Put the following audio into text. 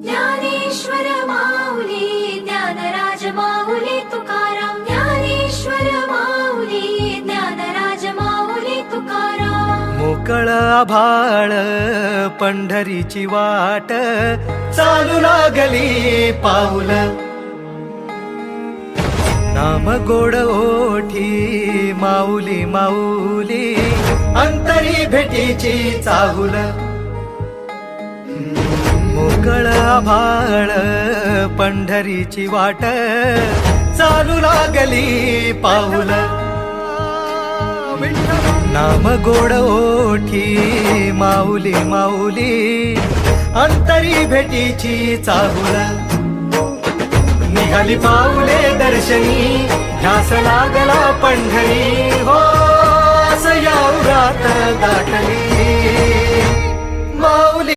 ज्ञानेश्वर माऊली ज्ञानराज माऊली तुकाराम ज्ञानेश्वर माऊली ज्ञानराज माऊली तुकाराम मोकळ आभाळ पंढरीची वाट चालू लागली पाऊल नाम गोड ओठी माऊली माऊली अंतरी भेटीची चाहुल मोकळ आभाळ पंढरीची वाट चालू लागली पाऊल नाम गोड ओठी माऊली माऊली अंतरी भेटीची चाहुल निघाली पाऊले दर्शनी ध्यास लागला पंढरी हो असं या उरात दाटली